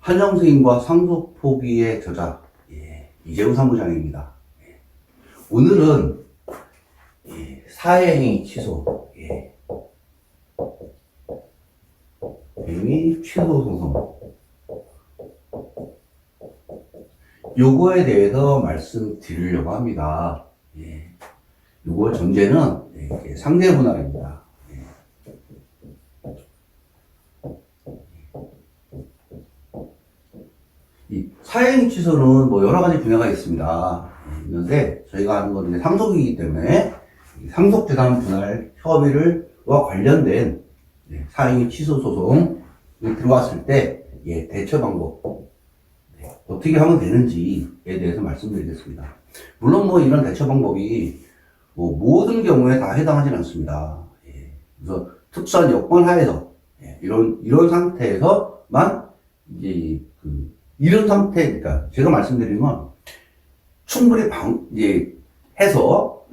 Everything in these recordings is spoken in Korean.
판정승인과 상속포기의 저자, 이재우 사무장입니다. 오늘은 사회행위 취소, 행위 취소 소송, 요거에 대해서 말씀드리려고 합니다. 요거 전제는 상대 분할입니다. 이 사회행위 취소는 뭐 여러 가지 분야가 있습니다. 있는데 저희가 하는 건 이제 상속이기 때문에 상속재산 분할 협의와 관련된 사회행위 취소 소송이 들어왔을 때 대처 방법 어떻게 하면 되는지에 대해서 말씀드리겠습니다. 물론 뭐 이런 대처 방법이 뭐 모든 경우에 다 해당하지는 않습니다. 그래서 특수한 여건 하에서 이런 상태에서만 이제 이런 상태, 그러니까 제가 말씀드리는 건 충분히 해서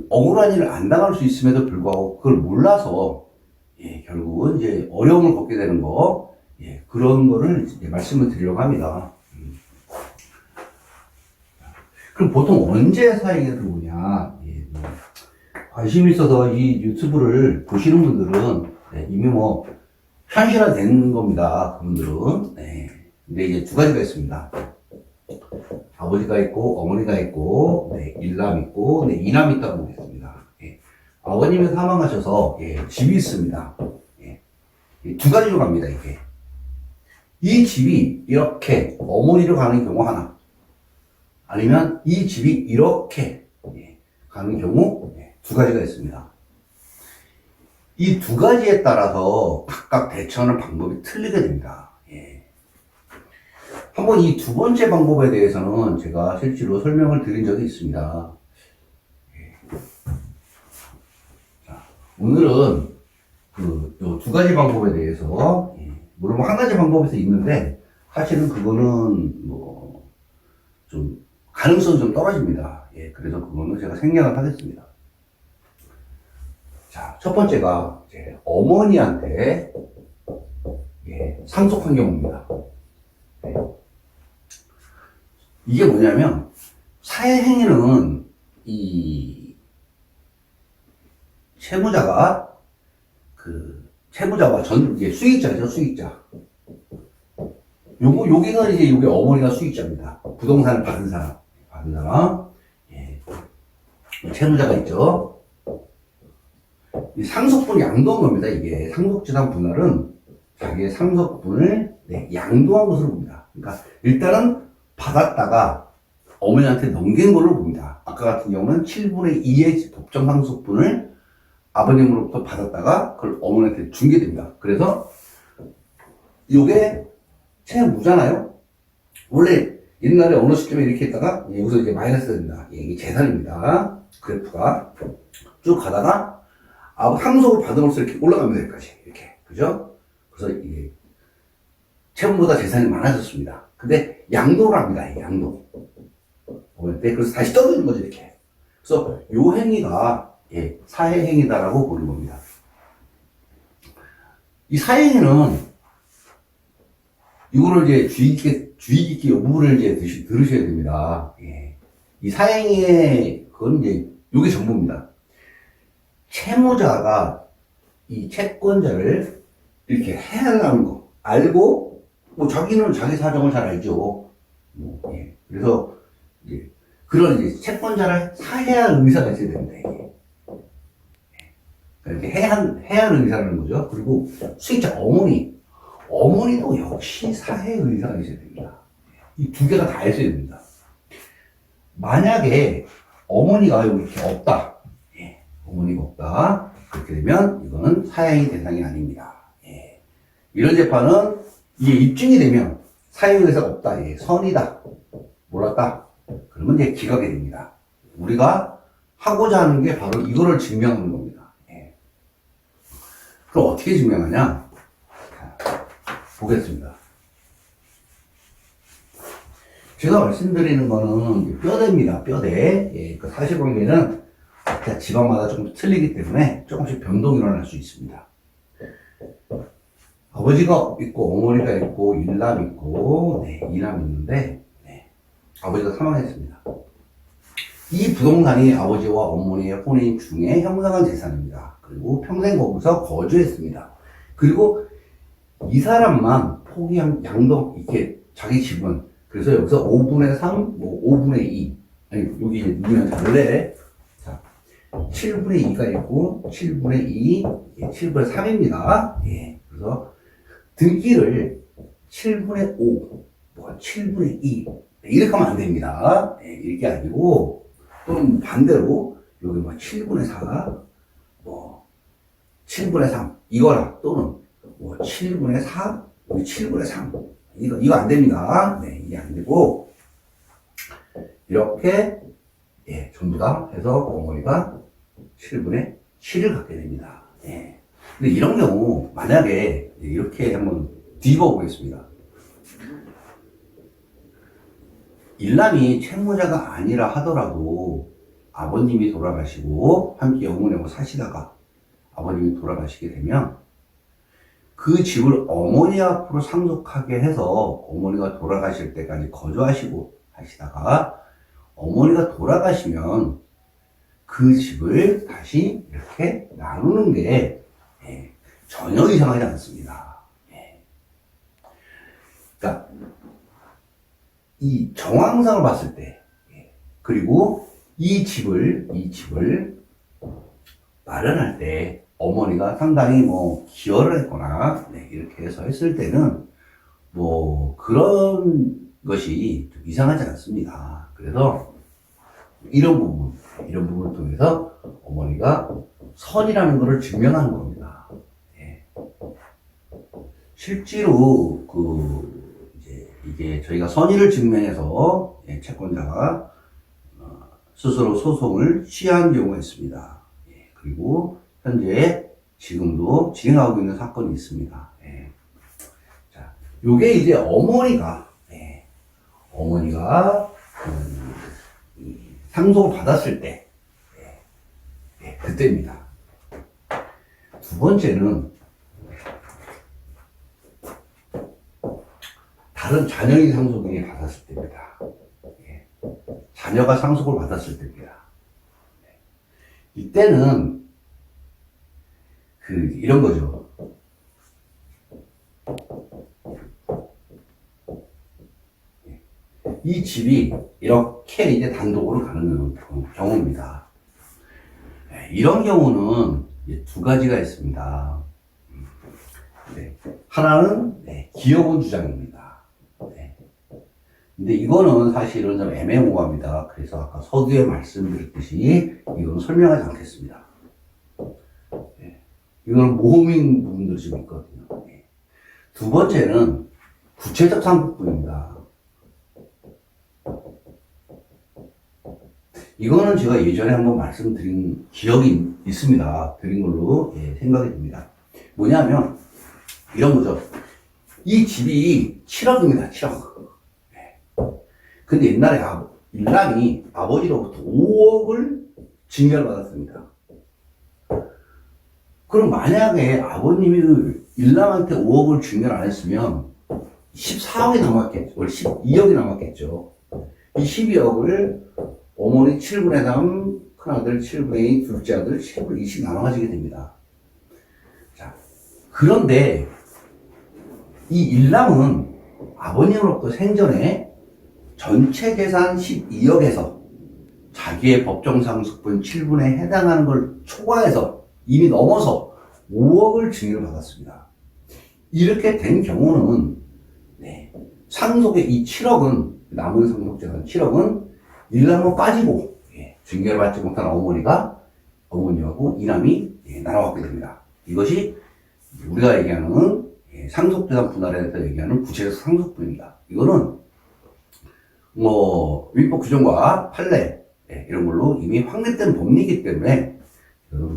억울한 일을 안 당할 수 있음에도 불구하고 그걸 몰라서 결국은 이제 어려움을 겪게 되는 거, 그런 거를 이제 말씀을 드리려고 합니다. 그럼 보통 언제 사회행위가 들어오냐? 관심 있어서 이 유튜브를 보시는 분들은 이미 뭐 현실화된 겁니다. 그분들은. 근데 이제 두 가지가 있습니다. 아버지가 있고 어머니가 있고 일남 있고 이남 있다고 보겠습니다. 아버님이 사망하셔서 집이 있습니다. 두 가지로 갑니다. 이게 이 집이 이렇게 어머니로 가는 경우 하나, 아니면 이 집이 이렇게 가는 경우 두 가지가 있습니다. 이 두 가지에 따라서 각각 대처하는 방법이 틀리게 됩니다. 한번 이 두 번째 방법에 대해서는 제가 실제로 설명을 드린 적이 있습니다. 자, 오늘은 요 두 가지 방법에 대해서, 물론 한 가지 방법에서 있는데, 사실은 그거는 좀 가능성이 좀 떨어집니다. 그래서 그거는 제가 생략을 하겠습니다. 자, 첫 번째가 이제 어머니한테 상속한 경우입니다. 이게 뭐냐면, 사회행위는 이 채무자와 이제 수익자죠, 수익자. 여기가 이제 요게 어머니가 수익자입니다. 부동산을 받은 사람. 채무자가 있죠. 이 상속분 양도한 겁니다. 이게 상속재산 분할은 자기의 상속분을 양도한 것으로 봅니다. 그러니까 일단은 받았다가 어머니한테 넘긴 걸로 봅니다. 아까 같은 경우는 7분의 2의 법정 상속분을 아버님으로부터 받았다가 그걸 어머니한테 준 게 됩니다. 그래서 이게 채무잖아요. 원래 옛날에 어느 시점에 이렇게 했다가 여기서 이제 마이너스가 됩니다. 이게 재산입니다. 그래프가 쭉 가다가 상속을 받음으로써 이렇게 올라갑니다. 여기까지 이렇게, 그죠? 그래서 이게 채무보다 재산이 많아졌습니다. 근데 양도를 합니다. 양도. 그래서 다시 떨어지는 거죠, 이렇게. 그래서 요 행위가 사회행위다라고 보는 겁니다. 이 사회행위는 이거를 이제 주의 깊게 이 부분을 이제 들으셔야 됩니다. 이 사회행위의 그건 이제 요게 전부입니다. 채무자가 이 채권자를 이렇게 해하려는 거 알고, 자기는 자기 사정을 잘 알죠. 그래서 그런 이제 채권자를 사해할 의사가 있어야 됩니다. 이렇게 해할 의사라는 거죠. 그리고 수익자 어머니도 역시 사해 의사가 있어야 됩니다. 이 두 개가 다 있어야 됩니다. 만약에 어머니가 이렇게 없다, 어머니가 없다, 그렇게 되면 이거는 사해의 대상이 아닙니다. 이런 재판은 이게 입증이 되면 사해 의사가 없다, 선이다, 몰랐다, 그러면 이제 기각이 됩니다. 우리가 하고자 하는 게 바로 이거를 증명하는 겁니다. 그럼 어떻게 증명하냐? 보겠습니다. 제가 말씀드리는 거는 뼈대입니다. 뼈대. 그 사실관계는 각자 지방마다 조금 틀리기 때문에 조금씩 변동이 일어날 수 있습니다. 아버지가 있고, 어머니가 있고, 일남 있고, 네, 이남 있는데, 네, 아버지가 사망했습니다. 이 부동산이 아버지와 어머니의 혼인 중에 형성한 재산입니다. 그리고 평생 거기서 거주했습니다. 그리고 이 사람만 포기한 양도, 이렇게 자기 집은, 그래서 여기서 5분의 3, 뭐 5분의 2, 아니, 여기 넣으면 잘래. 자, 7분의 2가 있고, 7분의 2, 7분의 3입니다. 예. 그래서 등기를 7분의 5, 뭐 7분의 2, 이렇게 하면 안 됩니다. 예, 이렇게 아니고, 또는 반대로, 여기 뭐 7분의 4, 뭐 7분의 3, 이거라, 또는 뭐 7분의 4, 여기 7분의 3. 이거 안 됩니다. 네, 이게 안 되고, 이렇게, 예, 전부 다 해서 어머니가 7분의 7을 갖게 됩니다. 예. 근데 이런 경우, 만약에 이렇게 한번 뒤집어 보겠습니다. 일남이 채무자가 아니라 하더라도 아버님이 돌아가시고 함께 영혼하고 사시다가 아버님이 돌아가시게 되면 그 집을 어머니 앞으로 상속하게 해서 어머니가 돌아가실 때까지 거주하시고 하시다가 어머니가 돌아가시면 그 집을 다시 이렇게 나누는 게 전혀 이상하지 않습니다. 그러니까 이 정황상을 봤을 때, 그리고 이 집을 마련할 때 어머니가 상당히 뭐 기여를 했거나 이렇게 해서 했을 때는 뭐 그런 것이 좀 이상하지 않습니다. 그래서 이런 부분을 통해서 어머니가 선이라는 것을 증명하는 겁니다. 실제로 이게 저희가 선의를 증명해서 채권자가 스스로 소송을 취한 경우가 있습니다. 그리고 현재 지금도 진행하고 있는 사건이 있습니다. 자, 요게 이제 어머니가 상속을 받았을 때 그때입니다. 두 번째는 다른 자녀인 상속인이 받았을 때입니다. 자녀가 상속을 받았을 때입니다. 이때는 이런 거죠. 이 집이 이렇게 이제 단독으로 가는 경우입니다. 이런 경우는 두 가지가 있습니다. 하나는 기여분 주장입니다. 근데 이거는 사실은 좀 애매모호합니다. 그래서 아까 서두에 말씀드렸듯이 이거는 설명하지 않겠습니다. 이거는 모험인 부분들이 좀 있거든요. 두 번째는 구체적 상속분입니다. 이거는 제가 예전에 한번 말씀드린 기억이 있습니다. 드린 걸로 생각이 듭니다. 뭐냐면 이런 거죠. 이 집이 7억입니다. 7억. 근데 옛날에 일남이 아버지로부터 5억을 증여를 받았습니다. 그럼 만약에 아버님이 일남한테 5억을 증여를 안 했으면 14억이 남았겠죠. 12억이 남았겠죠. 이 12억을 어머니 7분의 3, 큰아들 7분의 2, 둘째 아들 7분의 2씩 나눠가지게 됩니다. 자, 그런데 이 일남은 아버님으로부터 생전에 전체 재산 12억에서 자기의 법정상속분 7분에 해당하는 걸 초과해서 이미 넘어서 5억을 증여를 받았습니다. 이렇게 된 경우는 상속의 이 7억은 남은 상속재산 7억은 일남은 빠지고 증여를 받지 못한 어머니하고 이남이 나눠갖게 됩니다. 이것이 우리가 얘기하는 상속재산 분할에 대해서 얘기하는 구체적 상속분입니다. 이거는 민법 규정과 판례 이런 걸로 이미 확립된 법리이기 때문에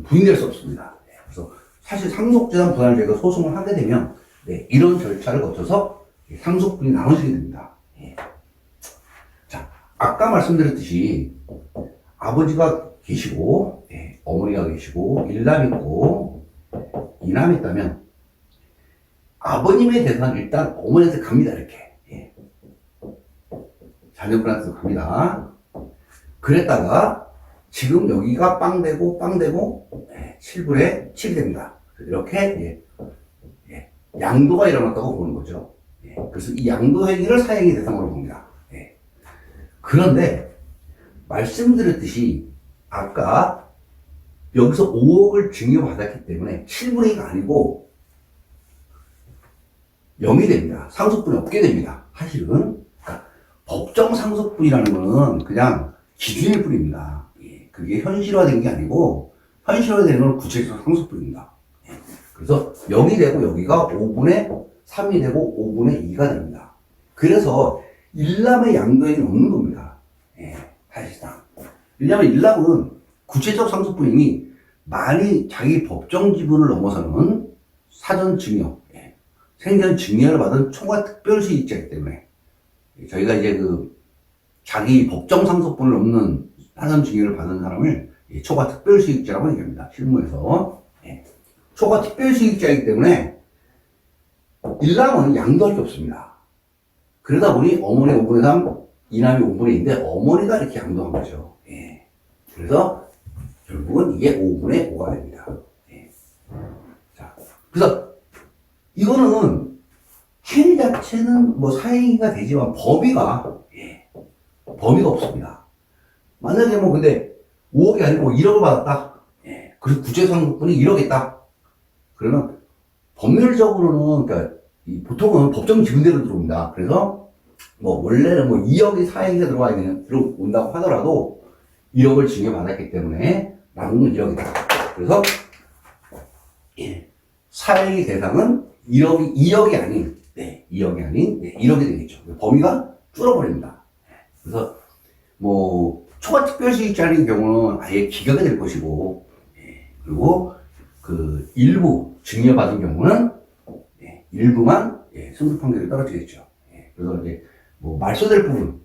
부인될 수 없습니다. 그래서 사실 상속재산 분할을 저희가 소송을 하게 되면 이런 절차를 거쳐서 상속분이 나눠지게 됩니다. 자, 아까 말씀드렸듯이 아버지가 계시고 어머니가 계시고 일남 있고 이남 있다면 아버님에 대해서는 일단 어머니한테 갑니다, 이렇게. 예. 자녀분한테도 갑니다. 그랬다가, 지금 여기가 빵되고, 7분에 7이 됩니다. 이렇게, 양도가 일어났다고 보는 거죠. 예. 그래서 이 양도 행위를 사행위 대상으로 봅니다. 예. 그런데, 말씀드렸듯이, 아까, 여기서 5억을 증여받았기 때문에 7분의 2가 아니고 0이 됩니다. 상속분이 없게 됩니다. 사실은. 그러니까 법정 상속분이라는 거는 그냥 기준일 뿐입니다. 예. 그게 현실화된 게 아니고 현실화되는 건 구체적 상속분입니다. 예. 그래서 0이 되고 여기가 5분의 3이 되고 5분의 2가 됩니다. 그래서 일남의 양도행위는 없는 겁니다. 예. 사실상. 왜냐하면 일남은 구체적 상속분이니 만일 자기 법정 지분을 넘어서는 사전 증여, 생전 증여를 받은 초과 특별수익자이기 때문에 저희가 이제 자기 법정 상속분을 넘는 사전 증여를 받은 사람을 초과 특별수익자라고 얘기합니다. 실무에서. 초과 특별수익자이기 때문에 일남은 양도할 게 없습니다. 그러다 보니 어머니 5분의 3, 이남이 5분의 2인데 어머니가 이렇게 양도한 거죠. 그래서 결국은 이게 5분의 5가 됩니다. 자, 그래서 이거는 행위 자체는 뭐 사행위가 되지만 범위가 없습니다. 만약에 뭐 근데 5억이 아니고 1억을 받았다. 그리고 구체상속분이 1억이다. 그러면 법률적으로는 그러니까 보통은 법정 지분대로 들어옵니다. 그래서 뭐 원래는 뭐 2억이 사행위가 들어온다고 하더라도 1억을 증여받았기 때문에 남은 1억이다. 그래서 사행위 대상은 2억이 아닌 1억이 되겠죠. 범위가 줄어버립니다. 그래서 뭐 초과 특별수익자인 경우는 아예 기각이 될 것이고, 그리고 일부 증여받은 경우는 일부만 승소 판결이 떨어지겠죠. 그래서 이제 뭐 말소될 부분,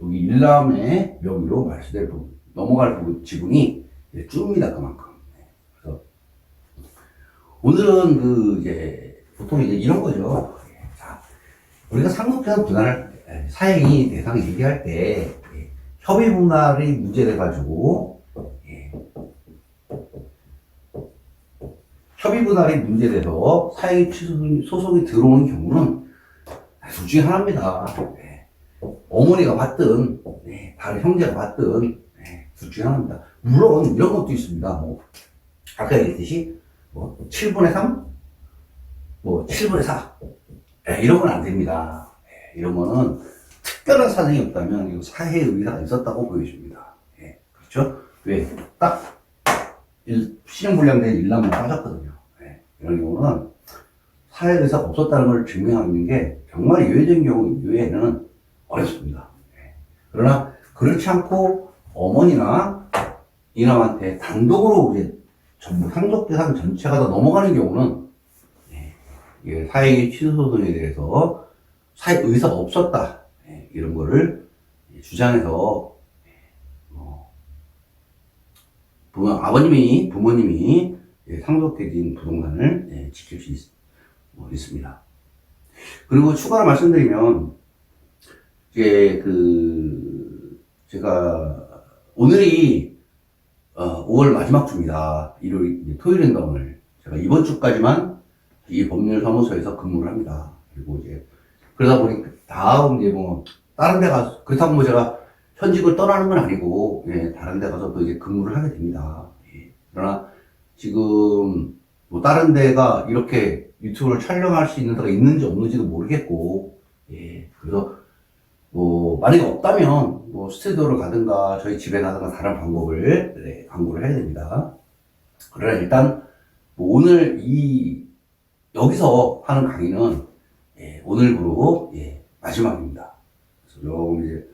여기 일남의 명의로 말소될 부분, 넘어갈 부분 지분이 줍니다, 그만큼. 그래서 오늘은 보통 이제 이런 거죠. 자, 우리가 상속재산 분할을 사행위 대상 얘기할 때 협의 분할이 문제돼가지고 협의 분할이 문제돼서 사행위 취소 소송이 들어오는 경우는 둘 중에 하나입니다. 어머니가 받든 다른 형제가 받든 둘 중에 하나입니다. 물론 이런 것도 있습니다. 뭐 아까 얘기했듯이 뭐 7분의 3, 뭐 7분의 4 이런 건 안 됩니다. 이런 거는 특별한 사정이 없다면 이거 사회 의사가 있었다고 보여집니다. 그렇죠? 왜? 딱 신용불량된 일남만 빠졌거든요. 이런 경우는 사회 의사가 없었다는 걸 증명하는 게 정말 예외적인 경우 이외에는 어렵습니다. 그러나 그렇지 않고 어머니나 이남한테 단독으로 이제 전부 상속재산 전체가 다 넘어가는 경우는 사행위 취소 소송에 대해서 사회 의사가 없었다 이런 거를 주장해서 부모님이 상속해진 부동산을 지킬 수 있습니다. 그리고 추가로 말씀드리면 제가 오늘이 5월 마지막 주입니다. 일요일, 토요일인가 오늘. 제가 이번 주까지만 이 법률사무소에서 근무를 합니다. 그리고 이제, 그러다 보니, 다음 다른 데 가서, 그렇다고 뭐 제가 현직을 떠나는 건 아니고, 다른 데 가서 또 이제 근무를 하게 됩니다. 그러나, 지금, 뭐 다른 데가 이렇게 유튜브를 촬영할 수 있는 데가 있는지 없는지도 모르겠고, 그래서, 만약에 없다면, 스튜디오를 가든가, 저희 집에 가든가 다른 방법을, 광고를 해야 됩니다. 그러나 일단, 오늘 여기서 하는 강의는, 오늘부로, 마지막입니다. 그래서 좀 이제,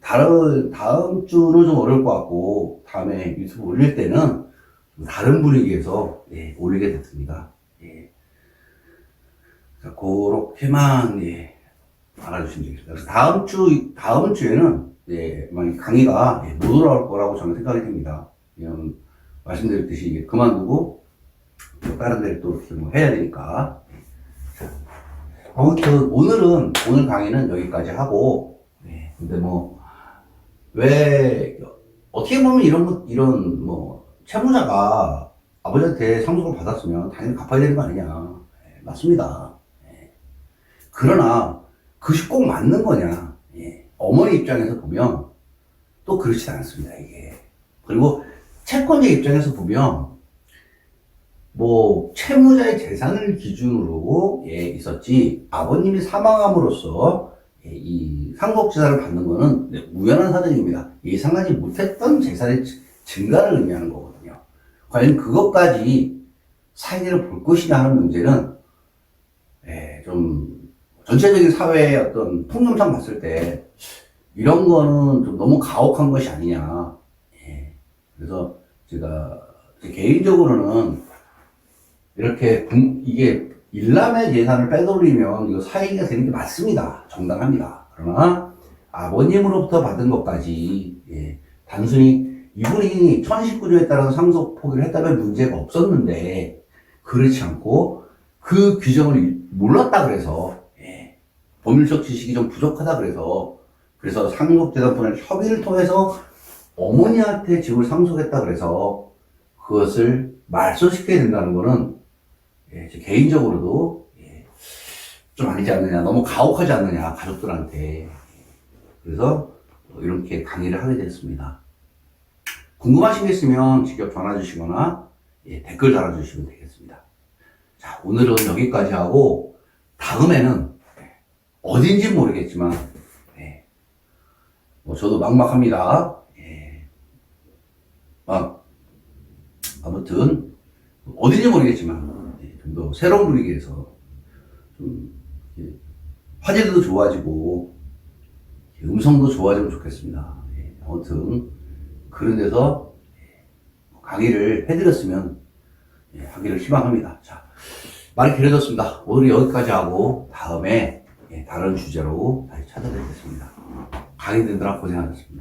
다음 주는 좀 어려울 것 같고, 다음에 유튜브 올릴 때는 다른 분위기에서, 올리게 됐습니다. 자, 그렇게만, 알아주시면 되겠습니다. 그래서 다음 주에는, 강의가 못 올라올 거라고 저는 생각이 됩니다. 왜냐면, 말씀드렸듯이 그만두고, 다른 데를 또 이렇게 해야 되니까. 아무튼 오늘 강의는 여기까지 하고, 네. 근데 뭐 왜 어떻게 보면 이런 채무자가 아버지한테 상속을 받았으면 당연히 갚아야 되는 거 아니냐. 네, 맞습니다. 네. 그러나 그것이 꼭 맞는 거냐. 예. 어머니 입장에서 보면 또 그렇지 않습니다, 이게. 그리고 채권자 입장에서 보면 채무자의 재산을 기준으로 있었지, 아버님이 사망함으로써 이 상속재산을 받는 거는 우연한 사정입니다. 예상하지 못했던 재산의 증가를 의미하는 거거든요. 과연 그것까지 사인을 볼 것이냐 하는 문제는 좀 전체적인 사회의 어떤 통념상 봤을 때 이런 거는 좀 너무 가혹한 것이 아니냐. 그래서 제가 개인적으로는 이렇게 이게 일남의 재산을 빼돌리면 이거 사익이 되는 게 맞습니다. 정당합니다. 그러나 아버님으로부터 받은 것까지 단순히 이분이 1019조에 따라서 상속 포기를 했다면 문제가 없었는데, 그렇지 않고 그 규정을 몰랐다 그래서 법률적 지식이 좀 부족하다 그래서 상속재산분할 협의를 통해서 어머니한테 집을 상속했다 그래서 그것을 말소시켜야 된다는 거는 제 개인적으로도 좀 아니지 않느냐, 너무 가혹하지 않느냐, 가족들한테. 그래서 이렇게 강의를 하게 됐습니다. 궁금하신 게 있으면 직접 전화 주시거나 댓글 달아주시면 되겠습니다. 자, 오늘은 여기까지 하고 다음에는 어딘지 모르겠지만 저도 막막합니다. 아무튼 어딘지 모르겠지만 좀 더 새로운 분위기에서 좀 화제도 좋아지고 음성도 좋아지면 좋겠습니다. 아무튼 그런 데서 강의를 해드렸으면 하기를 희망합니다. 자, 많이 길어졌습니다. 오늘 여기까지 하고 다음에 다른 주제로 다시 찾아뵙겠습니다. 강의 듣느라 고생하셨습니다.